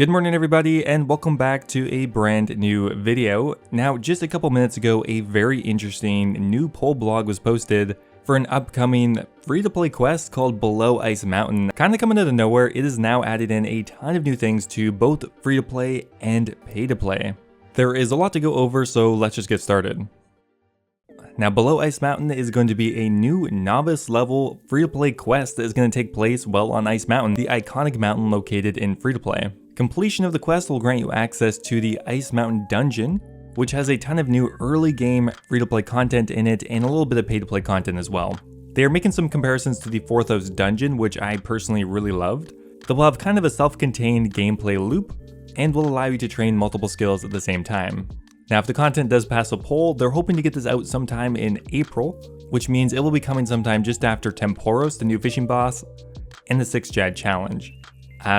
Good morning everybody and welcome back to a brand new video. Now just a couple minutes ago a very interesting new poll blog was posted for an upcoming free-to-play quest called Below Ice Mountain. Kinda coming out of nowhere, it is now added in a ton of new things to both free-to-play and pay-to-play. There is a lot to go over, so let's just get started. Now Below Ice Mountain is going to be a new novice level free-to-play quest that is going to take place well on Ice Mountain, the iconic mountain located in free-to-play. Completion of the quest will grant you access to the Ice Mountain dungeon, which has a ton of new early game free-to-play content in it and a little bit of pay-to-play content as well. They are making some comparisons to the Fourthos dungeon, which I personally really loved. They'll have kind of a self-contained gameplay loop and will allow you to train multiple skills at the same time. Now if the content does pass a poll, they're hoping to get this out sometime in April, which means it will be coming sometime just after Temporos, the new fishing boss, and the 6 Jad challenge.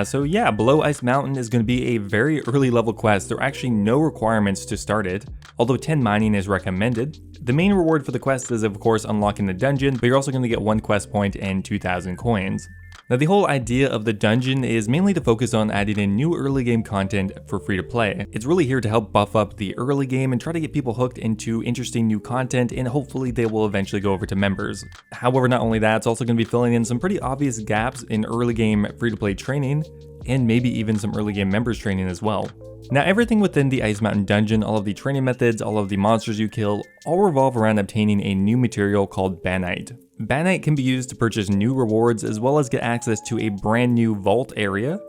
So yeah, Below Ice Mountain is going to be a very early level quest. There are actually no requirements to start it, although 10 mining is recommended. The main reward for the quest is of course unlocking the dungeon, but you're also going to get 1 quest point and 2,000 coins. Now the whole idea of the dungeon is mainly to focus on adding in new early game content for free to play. It's really here to help buff up the early game and try to get people hooked into interesting new content, and hopefully they will eventually go over to members. However, not only that, it's also going to be filling in some pretty obvious gaps in early game free to play training, and maybe even some early game members training as well. Now everything within the Ice Mountain dungeon, all of the training methods, all of the monsters you kill, all revolve around obtaining a new material called Banite. Banite can be used to purchase new rewards as well as get access to a brand new vault area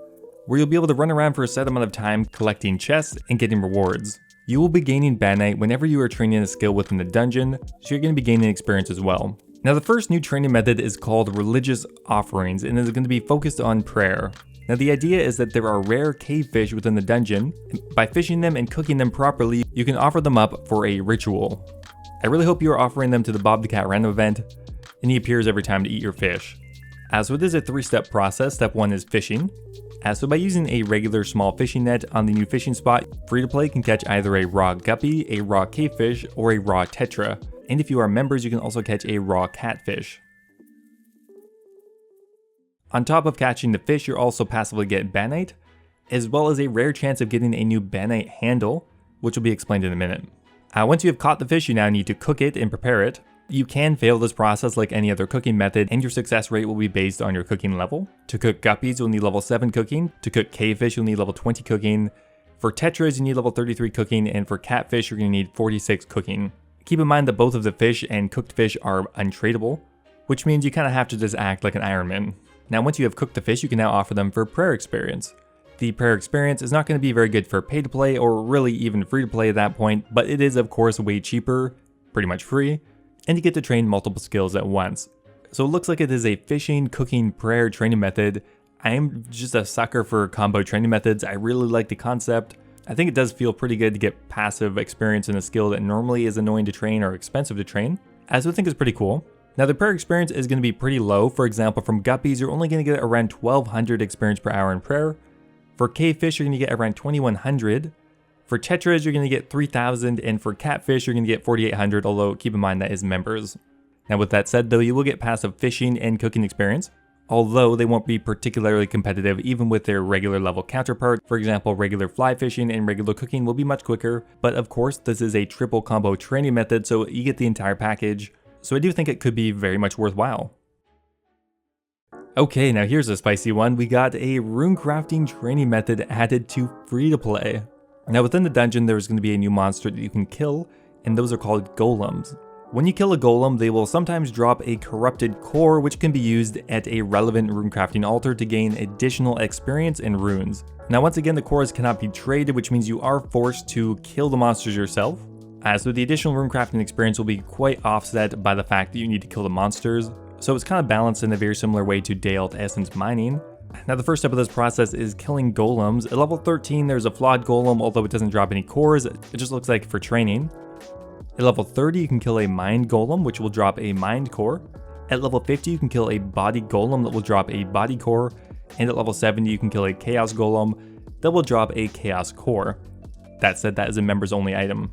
where you'll be able to run around for a set amount of time collecting chests and getting rewards. You will be gaining Banite whenever you are training a skill within the dungeon, so you're going to be gaining experience as well. Now the first new training method is called Religious Offerings and is going to be focused on prayer. Now the idea is that there are rare cave fish within the dungeon. By fishing them and cooking them properly, you can offer them up for a ritual. I really hope you are offering them to the Bob the Cat random event, and he appears every time to eat your fish. So it is a 3-step process. Step 1 is fishing. So by using a regular small fishing net on the new fishing spot, free-to-play can catch either a raw guppy, a raw cavefish, or a raw tetra. And if you are members, you can also catch a raw catfish. On top of catching the fish, you'll also passively get Banite, as well as a rare chance of getting a new Banite handle, which will be explained in a minute. Once you have caught the fish, you now need to cook it and prepare it. You can fail this process like any other cooking method, and your success rate will be based on your cooking level. To cook guppies, you'll need level 7 cooking. To cook cavefish, you'll need level 20 cooking. For tetras, you need level 33 cooking, and for catfish, you're going to need 46 cooking. Keep in mind that both of the fish and cooked fish are untradeable, which means you kind of have to just act like an Ironman. Now once you have cooked the fish, you can now offer them for prayer experience. The prayer experience is not going to be very good for pay to play or really even free to play at that point, but it is of course way cheaper, pretty much free, and you get to train multiple skills at once. So it looks like it is a fishing, cooking, prayer training method. I am just a sucker for combo training methods. I really like the concept. I think it does feel pretty good to get passive experience in a skill that normally is annoying to train or expensive to train. I also think it's pretty cool. Now the prayer experience is going to be pretty low. For example, from guppies, you're only going to get around 1,200 experience per hour in prayer. For cavefish, you're going to get around 2,100. For tetras, you're going to get 3,000, and for catfish, you're going to get 4,800, although keep in mind that is members. Now with that said though, you will get passive fishing and cooking experience, although they won't be particularly competitive even with their regular level counterpart. For example, regular fly fishing and regular cooking will be much quicker, but of course this is a triple combo training method, so you get the entire package. So I do think it could be very much worthwhile. Okay, now here's a spicy one. We got a runecrafting training method added to free to play. Now within the dungeon, there's going to be a new monster that you can kill, and those are called golems. When you kill a golem, they will sometimes drop a corrupted core, which can be used at a relevant runecrafting altar to gain additional experience and runes. Now once again, the cores cannot be traded, which means you are forced to kill the monsters yourself. So the additional runecrafting experience will be quite offset by the fact that you need to kill the monsters, so it's kind of balanced in a very similar way to Day Alt Essence mining. Now the first step of this process is killing golems. At level 13 there's a flawed golem, although it doesn't drop any cores, it just looks like for training. At level 30 you can kill a mind golem, which will drop a mind core. At level 50 you can kill a body golem that will drop a body core, and at level 70 you can kill a chaos golem that will drop a chaos core. That said, that is a members only item.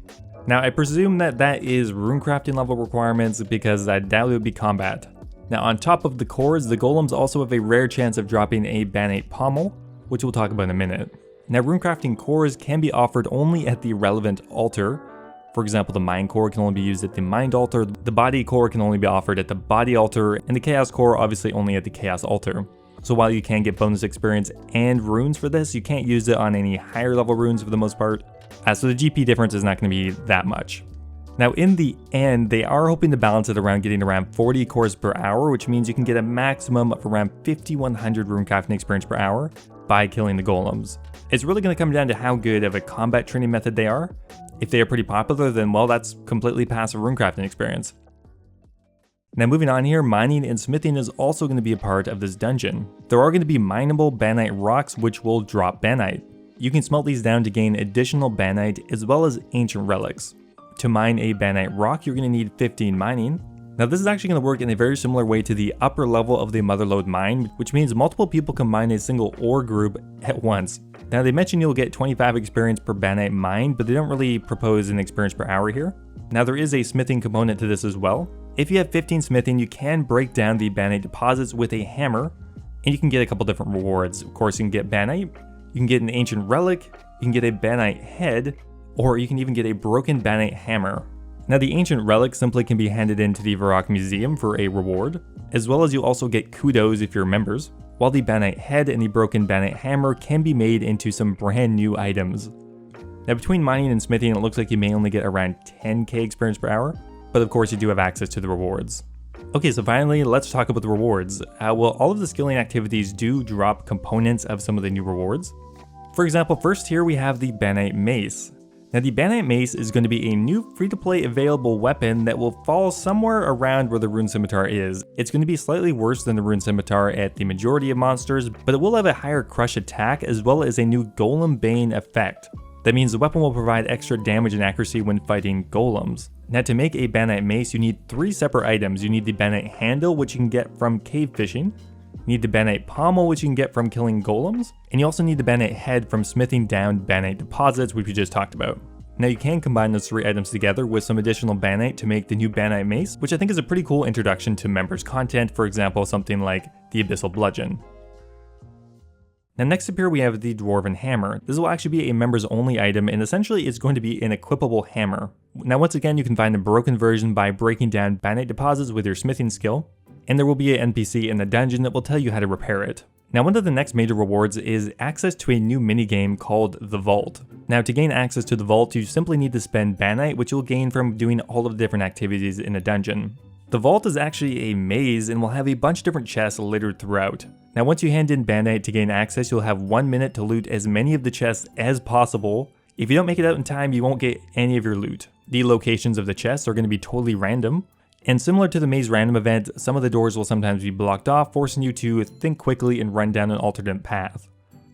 Now I presume that is runecrafting level requirements because I doubt it would be combat. Now on top of the cores, the golems also have a rare chance of dropping a Banite pommel, which we'll talk about in a minute. Now, runecrafting cores can be offered only at the relevant altar. For example, the Mind core can only be used at the Mind altar, the Body core can only be offered at the Body altar, and the Chaos core obviously only at the Chaos altar. So while you can get bonus experience and runes for this, you can't use it on any higher level runes for the most part. So the GP difference is not going to be that much. Now in the end, they are hoping to balance it around getting around 40 cores per hour, which means you can get a maximum of around 5100 runecrafting experience per hour by killing the golems. It's really going to come down to how good of a combat training method they are. If they are pretty popular, then well, that's completely passive runecrafting experience. Now moving on here, mining and smithing is also going to be a part of this dungeon. There are going to be mineable banite rocks which will drop banite. You can smelt these down to gain additional banite as well as ancient relics. To mine a banite rock, you're going to need 15 mining. Now this is actually going to work in a very similar way to the upper level of the Motherlode mine, which means multiple people can mine a single ore group at once. Now they mention you'll get 25 experience per banite mined, but they don't really propose an experience per hour here. Now there is a smithing component to this as well. If you have 15 smithing, you can break down the banite deposits with a hammer, and you can get a couple different rewards. Of course, you can get banite, you can get an ancient relic, you can get a banite head, or you can even get a broken banite hammer. Now the ancient relic simply can be handed into the Varrock Museum for a reward, as well as you also get kudos if you're members, while the banite head and the broken banite hammer can be made into some brand new items. Now between mining and smithing, it looks like you may only get around 10k experience per hour, but of course you do have access to the rewards. Okay, so finally, let's talk about the rewards. Well, all of the skilling activities do drop components of some of the new rewards. For example, first here we have the Banite Mace. Now the Banite Mace is going to be a new free-to-play available weapon that will fall somewhere around where the Rune Scimitar is. It's going to be slightly worse than the Rune Scimitar at the majority of monsters, but it will have a higher crush attack as well as a new Golem Bane effect. That means the weapon will provide extra damage and accuracy when fighting golems. Now to make a Banite Mace, you need 3 separate items. You need the Banite Handle, which you can get from cave fishing. You need the Banite Pommel, which you can get from killing golems. And you also need the Banite Head from smithing down Banite deposits, which we just talked about. Now you can combine those 3 items together with some additional Banite to make the new Banite Mace, which I think is a pretty cool introduction to members' content, for example something like the Abyssal Bludgeon. Now next up here we have the Dwarven Hammer. This will actually be a members only item, and essentially it's going to be an equipable hammer. Now once again you can find a broken version by breaking down Banite deposits with your smithing skill, and there will be an NPC in the dungeon that will tell you how to repair it. Now one of the next major rewards is access to a new minigame called the Vault. Now to gain access to the Vault you simply need to spend Banite, which you'll gain from doing all of the different activities in a dungeon. The Vault is actually a maze and will have a bunch of different chests littered throughout. Now once you hand in Banite to gain access, you'll have 1 minute to loot as many of the chests as possible. If you don't make it out in time, you won't get any of your loot. The locations of the chests are going to be totally random. And similar to the maze random event, some of the doors will sometimes be blocked off, forcing you to think quickly and run down an alternate path.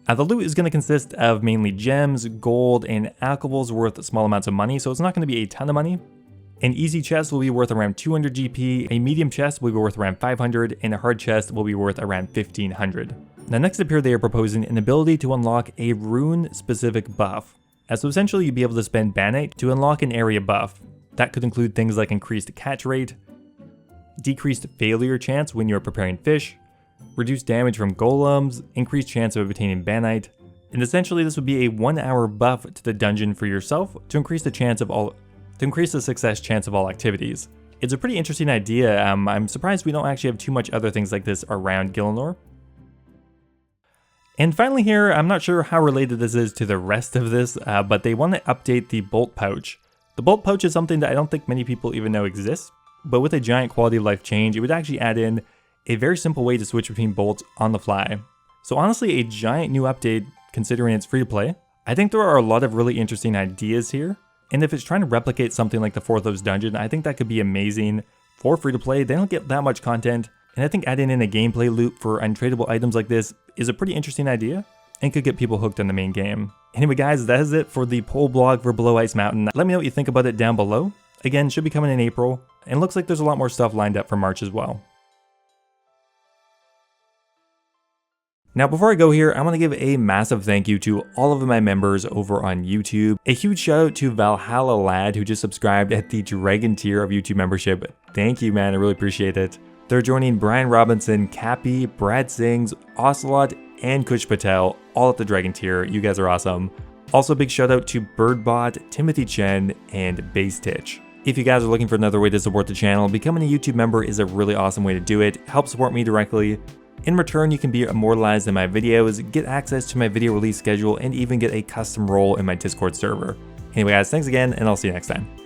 The loot is going to consist of mainly gems, gold, and alcohols worth small amounts of money, so it's not going to be a ton of money. An easy chest will be worth around 200 GP, a medium chest will be worth around 500, and a hard chest will be worth around 1500. Now next up here they are proposing an ability to unlock a rune specific buff. So essentially you'd be able to spend Banite to unlock an area buff. That could include things like increased catch rate, decreased failure chance when you're preparing fish, reduced damage from golems, increased chance of obtaining Banite, and essentially this would be a 1 hour buff to the dungeon for yourself to increase the success chance of all activities. It's a pretty interesting idea. I'm surprised we don't actually have too much other things like this around Gielinor. And finally here, I'm not sure how related this is to the rest of this, but they want to update the bolt pouch. The bolt pouch is something that I don't think many people even know exists, but with a giant quality of life change, it would actually add in a very simple way to switch between bolts on the fly. So honestly, a giant new update considering it's free to play. I think there are a lot of really interesting ideas here. And if it's trying to replicate something like the 4th dungeon, I think that could be amazing for free to play. They don't get that much content, and I think adding in a gameplay loop for untradeable items like this is a pretty interesting idea and could get people hooked on the main game. Anyway guys, that is it for the poll blog for Below Ice Mountain. Let me know what you think about it down below. Again, should be coming in April, and looks like there's a lot more stuff lined up for March as well. Now before I go here, I want to give a massive thank you to all of my members over on YouTube. A huge shout out to Valhalla Lad who just subscribed at the Dragon tier of YouTube membership. Thank you man, I really appreciate it. They're joining Brian Robinson, Cappy, Brad Sings, Ocelot, and Kush Patel, all at the Dragon tier. You guys are awesome. Also, big shout out to BirdBot, Timothy Chen, and Base Titch. If you guys are looking for another way to support the channel, becoming a YouTube member is a really awesome way to do it. Help support me directly. In return, you can be immortalized in my videos, get access to my video release schedule, and even get a custom role in my Discord server. Anyway guys, thanks again, and I'll see you next time.